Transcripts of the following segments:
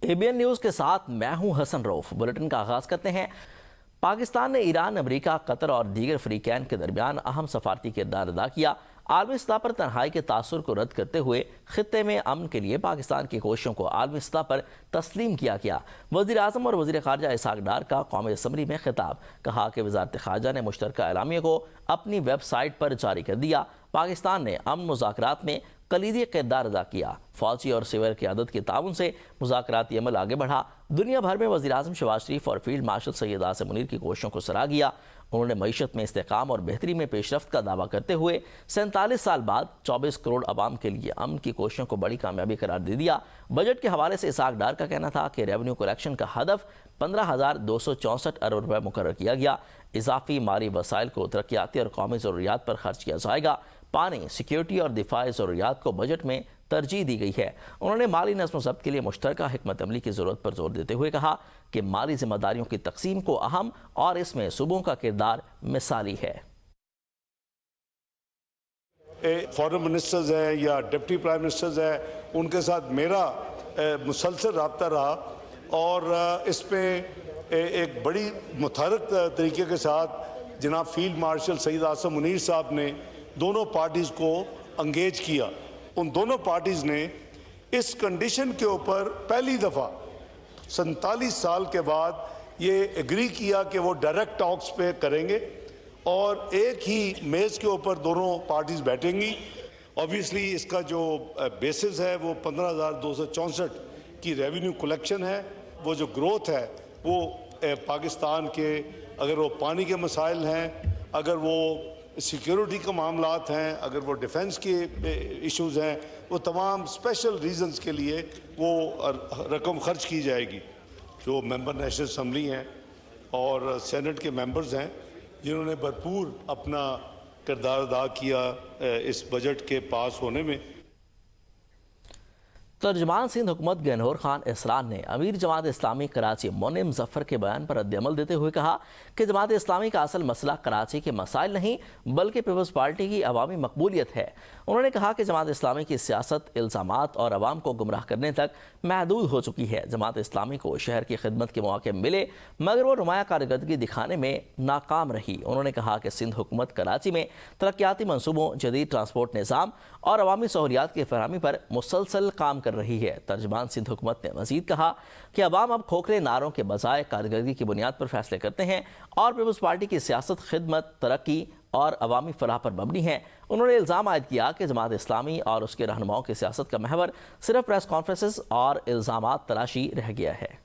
ABN news کے ساتھ میں ہوں حسن روف۔ بلیٹن کا آغاز کرتے ہیں۔ پاکستان نے ایران، امریکہ، قطر اور دیگر فریقین کے درمیان اہم سفارتی کردار ادا کیا۔ عالمی سطح پر تنہائی کے تاثر کو رد کرتے ہوئے خطے میں امن کے لیے پاکستان کی کوششوں کو عالمی سطح پر تسلیم کیا گیا۔ وزیر اعظم اور وزیر خارجہ اسحاق ڈار کا قومی اسمبلی میں خطاب۔ کہا کہ وزارت خارجہ نے مشترکہ اعلامیہ کو اپنی ویب سائٹ پر جاری کر دیا۔ پاکستان نے امن مذاکرات میں کلیدی کردار ادا کیا۔ فوجی اور سول قیادت کے تعاون سے مذاکراتی عمل آگے بڑھا۔ دنیا بھر میں وزیر اعظم شہباز شریف اور فیلڈ مارشل سید عاصم منیر کی کوششوں کو سراہ گیا۔ انہوں نے معیشت میں استحکام اور بہتری میں پیش رفت کا دعویٰ کرتے ہوئے 47 سال بعد 24 کروڑ عوام کے لیے امن کی کوششوں کو بڑی کامیابی قرار دے دیا۔ بجٹ کے حوالے سے اسحاق ڈار کا کہنا تھا کہ ریونیو کلیکشن کا ہدف 15,264 ارب روپے مقرر کیا گیا۔ اضافی مالی وسائل کو ترقیاتی اور قومی ضروریات پر خرچ کیا جائے گا۔ پانی، سیکیورٹی اور دفاعی ضروریات کو بجٹ میں ترجیح دی گئی ہے۔ انہوں نے مالی نظم و ضبط کے لیے مشترکہ حکمت عملی کی ضرورت پر زور دیتے ہوئے کہا کہ مالی ذمہ داریوں کی تقسیم کو اہم اور اس میں صوبوں کا کردار مثالی ہے۔ فارن منسٹرز ہیں یا ڈپٹی پرائم منسٹرز ہیں، ان کے ساتھ میرا مسلسل رابطہ رہا اور اس پہ ایک بڑی متحرک طریقے کے ساتھ جناب فیلڈ مارشل سید عاصم منیر صاحب نے دونوں پارٹیز کو انگیج کیا۔ ان دونوں پارٹیز نے اس کنڈیشن کے اوپر پہلی دفعہ 47 سال کے بعد یہ ایگری کیا کہ وہ ڈائریکٹ ٹاکس پہ کریں گے اور ایک ہی میز کے اوپر دونوں پارٹیز بیٹھیں گی۔ اوبیسلی اس کا جو بیسس ہے وہ 15,264 کی ریونیو کلیکشن ہے۔ وہ جو گروتھ ہے وہ پاکستان کے، اگر وہ پانی کے مسائل ہیں، اگر وہ سیکیورٹی کے معاملات ہیں، اگر وہ ڈیفنس کے ایشوز ہیں، وہ تمام اسپیشل ریزنز کے لیے وہ رقم خرچ کی جائے گی۔ جو ممبر نیشنل اسمبلی ہیں اور سینٹ کے ممبرز ہیں جنہوں نے بھرپور اپنا کردار ادا کیا اس بجٹ کے پاس ہونے میں۔ ترجمان سندھ حکومت گنہور خان اسرار نے امیر جماعت اسلامی کراچی مونی مظفر کے بیان پر رد عمل دیتے ہوئے کہا کہ جماعت اسلامی کا اصل مسئلہ کراچی کے مسائل نہیں بلکہ پیپلز پارٹی کی عوامی مقبولیت ہے۔ انہوں نے کہا کہ جماعت اسلامی کی سیاست الزامات اور عوام کو گمراہ کرنے تک محدود ہو چکی ہے۔ جماعت اسلامی کو شہر کی خدمت کے مواقع ملے مگر وہ نمایاں کارکردگی دکھانے میں ناکام رہی۔ انہوں نے کہا کہ سندھ حکومت کراچی میں ترقیاتی منصوبوں، جدید ٹرانسپورٹ نظام اور عوامی سہولیات کی فراہمی پر مسلسل کام کر رہی ہے۔ ترجمان سندھ حکومت نے مزید کہا کہ عوام اب کھوکھلے نعروں کے بجائے کارکردگی کی بنیاد پر فیصلے کرتے ہیں اور پیپلز پارٹی کی سیاست خدمت، ترقی اور عوامی فلاح پر مبنی ہے۔ انہوں نے الزام عائد کیا کہ جماعت اسلامی اور اس کے رہنماؤں کی سیاست کا محور صرف پریس کانفرنسز اور الزامات تراشی رہ گیا ہے۔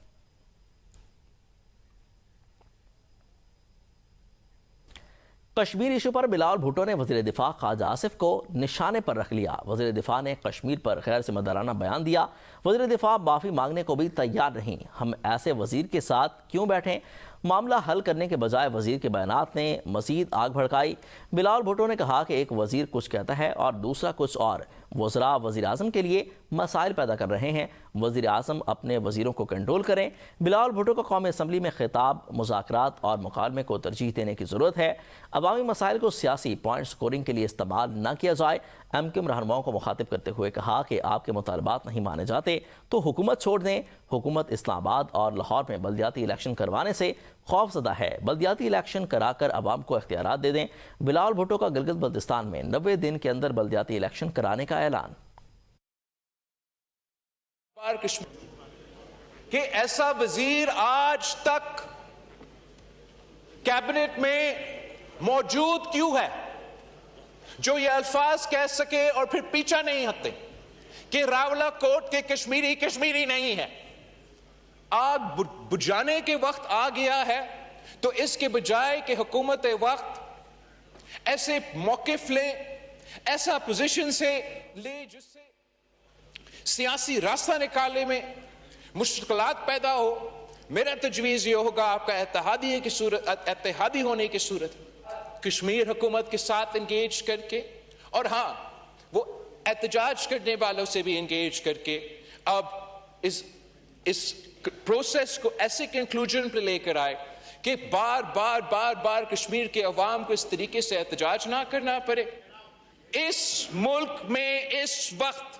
کشمیر ایشو پر بلاول بھٹو نے وزیر دفاع خواجہ آصف کو نشانے پر رکھ لیا۔ وزیر دفاع نے کشمیر پر غیر ذمہ دارانہ بیان دیا۔ وزیر دفاع معافی مانگنے کو بھی تیار نہیں۔ ہم ایسے وزیر کے ساتھ کیوں بیٹھیں؟ معاملہ حل کرنے کے بجائے وزیر کے بیانات نے مزید آگ بھڑکائی۔ بلاول بھٹو نے کہا کہ ایک وزیر کچھ کہتا ہے اور دوسرا کچھ اور۔ وزراء وزیر اعظم کے لیے مسائل پیدا کر رہے ہیں۔ وزیر اعظم اپنے وزیروں کو کنٹرول کریں۔ بلاول بھٹو کا قومی اسمبلی میں خطاب مذاکرات اور مکالمے کو ترجیح دینے کی ضرورت ہے۔ عوامی مسائل کو سیاسی پوائنٹ سکورنگ کے لیے استعمال نہ کیا جائے۔ MQM رہنماؤں کو مخاطب کرتے ہوئے کہا کہ آپ کے مطالبات نہیں مانے جاتے تو حکومت چھوڑ دیں۔ حکومت اسلام آباد اور لاہور میں بلدیاتی الیکشن کروانے سے خوف زدہ ہے۔ بلدیاتی الیکشن کرا کر عوام کو اختیارات دے دیں۔ بلاول بھٹو کا گلگت بلتستان میں 90 دن کے اندر بلدیاتی الیکشن کرانے کا اعلان۔ کہ ایسا وزیر آج تک کیبنٹ میں موجود کیوں ہے جو یہ الفاظ کہہ سکے اور پھر پیچھا نہیں ہٹتے کہ راولہ کوٹ کے کشمیری کشمیری نہیں ہے۔ آگ بجھانے کے وقت آ گیا ہے تو اس کے بجائے کہ حکومت وقت ایسے موقف لے، ایسا پوزیشن سے لے جس سے سیاسی راستہ نکالنے میں مشکلات پیدا ہو، میرا تجویز یہ ہوگا آپ کا اتحادی ہونے کی صورت کشمیر حکومت کے ساتھ انگیج کر کے، اور ہاں وہ احتجاج کرنے والوں سے بھی انگیج کر کے اب اس پروسیس کو ایسے کنکلوژن پہ لے کر آئے کہ بار بار کشمیر کے عوام کو اس طریقے سے احتجاج نہ کرنا پڑے۔ اس ملک میں اس وقت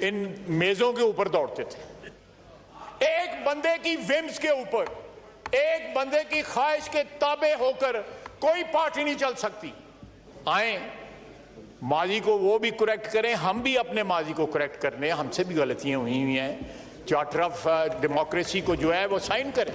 ان میزوں کے اوپر دوڑتے تھے، ایک بندے کی ومز کے اوپر، ایک بندے کی خواہش کے تابع ہو کر کوئی پارٹی نہیں چل سکتی۔ آئیں ماضی کو وہ بھی کریکٹ کریں، ہم بھی اپنے ماضی کو کریکٹ کرنے، ہم سے بھی غلطیاں ہوئی ہیں، چارٹر آف ڈیموکریسی کو جو ہے وہ سائن کریں۔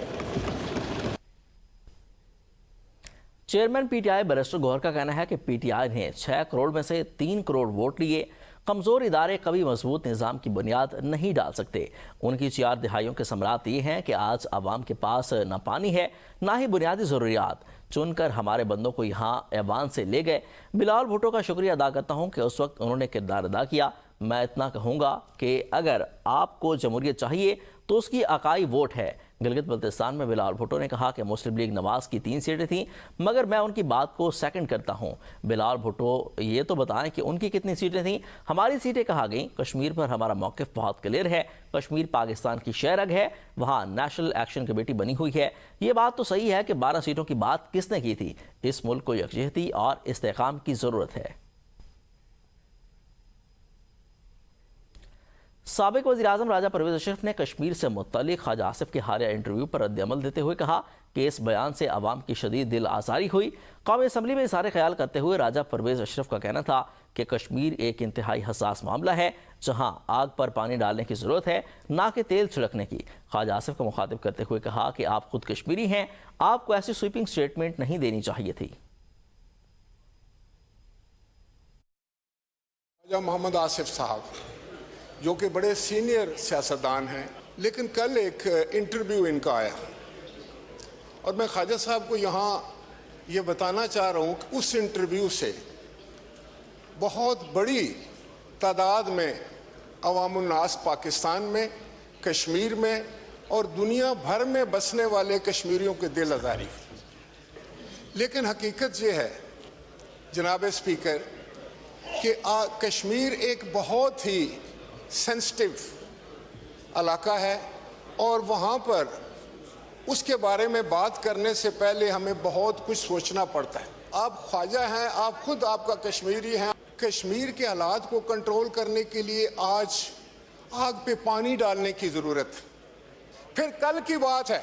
Chairman P T I barrister Gohar کا کہنا ہے کہ پی ٹی آئی نے 6 کروڑ میں سے 3 کروڑ ووٹ لیے، کمزور ادارے کبھی مضبوط نظام کی بنیاد نہیں ڈال سکتے۔ ان کی 4 دہائیوں کے ثمرات یہ ہیں کہ آج عوام کے پاس نہ پانی ہے نہ ہی بنیادی ضروریات، چن کر ہمارے بندوں کو یہاں ایوان سے لے گئے۔ بلاول بھٹو کا شکریہ ادا کرتا ہوں کہ اس وقت انہوں نے کردار ادا کیا۔ میں اتنا کہوں گا کہ اگر آپ کو جمہوریت چاہیے تو اس کی اکائی ووٹ ہے۔ گلگت بلتستان میں بلاول بھٹو نے کہا کہ مسلم لیگ نواز کی 3 سیٹیں تھیں، مگر میں ان کی بات کو سیکنڈ کرتا ہوں۔ بلاول بھٹو یہ تو بتائیں کہ ان کی کتنی سیٹیں تھیں؟ ہماری سیٹیں کہا گئیں۔ کشمیر پر ہمارا موقف بہت کلیئر ہے، کشمیر پاکستان کی شہ رگ ہے، وہاں نیشنل ایکشن کمیٹی بنی ہوئی ہے۔ یہ بات تو صحیح ہے کہ 12 سیٹوں کی بات کس نے کی تھی؟ اس ملک کو یکجہتی اور استحکام کی ضرورت ہے۔ سابق وزیراعظم راجہ پرویز اشرف نے کشمیر سے متعلق خواجہ آصف کے حالیہ انٹرویو پر رد عمل دیتے ہوئے کہا کہ اس بیان سے عوام کی شدید دل آزاری ہوئی۔ قومی اسمبلی میں اظہار خیال کرتے ہوئے راجہ پرویز اشرف کا کہنا تھا کہ کشمیر ایک انتہائی حساس معاملہ ہے جہاں آگ پر پانی ڈالنے کی ضرورت ہے نہ کہ تیل چھڑکنے کی۔ خواجہ آصف کو مخاطب کرتے ہوئے کہا کہ آپ خود کشمیری ہیں، آپ کو ایسی سویپنگ سٹیٹمنٹ نہیں دینی چاہیے تھی۔ خواجہ محمد آصف صاحب جو کہ بڑے سینئر سیاستدان ہیں، لیکن کل ایک انٹرویو ان کا آیا اور میں خواجہ صاحب کو یہاں یہ بتانا چاہ رہا ہوں کہ اس انٹرویو سے بہت بڑی تعداد میں عوام الناس پاکستان میں، کشمیر میں اور دنیا بھر میں بسنے والے کشمیریوں کے دل آزاری۔ لیکن حقیقت یہ ہے جناب اسپیکر کہ کشمیر ایک بہت ہی سینسٹیو علاقہ ہے اور وہاں پر اس کے بارے میں بات کرنے سے پہلے ہمیں بہت کچھ سوچنا پڑتا ہے۔ آپ خواجہ ہیں، آپ خود آپ کا کشمیری ہیں۔ کشمیر کے حالات کو کنٹرول کرنے کے لیے آج آگ پہ پانی ڈالنے کی ضرورت ہے۔ پھر کل کی بات ہے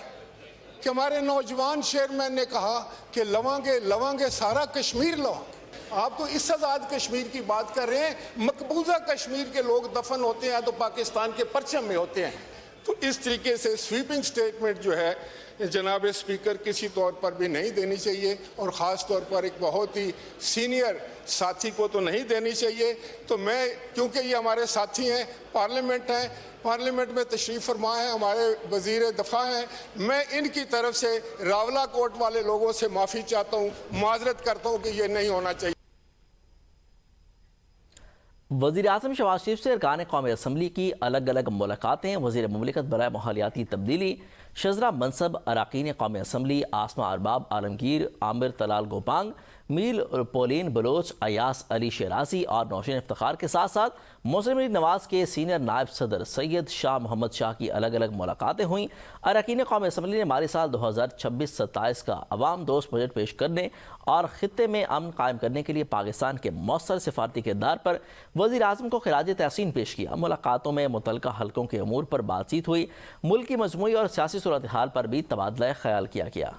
کہ ہمارے نوجوان چیئرمین نے کہا کہ لوانگے سارا کشمیر لوانگ۔ آپ تو اس آزاد کشمیر کی بات کر رہے ہیں، مقبوضہ کشمیر کے لوگ دفن ہوتے ہیں تو پاکستان کے پرچم میں ہوتے ہیں۔ تو اس طریقے سے سویپنگ سٹیٹمنٹ جو ہے جناب اسپیکر کسی طور پر بھی نہیں دینی چاہیے، اور خاص طور پر ایک بہت ہی سینئر ساتھی کو تو نہیں دینی چاہیے۔ تو میں، کیونکہ یہ ہمارے ساتھی ہیں، پارلیمنٹ میں تشریف فرما ہے، ہمارے وزیر دفاع ہیں، میں ان کی طرف سے راولہ کوٹ والے لوگوں سے معافی چاہتا ہوں، معذرت کرتا ہوں کہ یہ نہیں ہونا چاہیے۔ وزیراعظم شہباز شریف سے ارکان قومی اسمبلی کی الگ الگ ملاقاتیں۔ وزیر مملکت برائے ماحولیاتی تبدیلی شزرہ منصب اراکین قومی اسمبلی آسما ارباب عالمگیر، عامر طلال گوپانگ، میل پولین بلوچ، ایاس علی شیرازی اور نوشین افتخار کے ساتھ ساتھ مسلم لیگ نواز کے سینئر نائب صدر سید شاہ محمد شاہ کی الگ الگ ملاقاتیں ہوئیں۔ اراکین قومی اسمبلی نے مالی سال 2026-27 کا عوام دوست بجٹ پیش کرنے اور خطے میں امن قائم کرنے کے لیے پاکستان کے مؤثر سفارتی کردار پر وزیر اعظم کو خراج تحسین پیش کیا۔ ملاقاتوں میں متعلقہ حلقوں کے امور پر بات چیت ہوئی، ملک کی مجموعی اور سیاسی صورتحال پر بھی تبادلہ خیال کیا گیا۔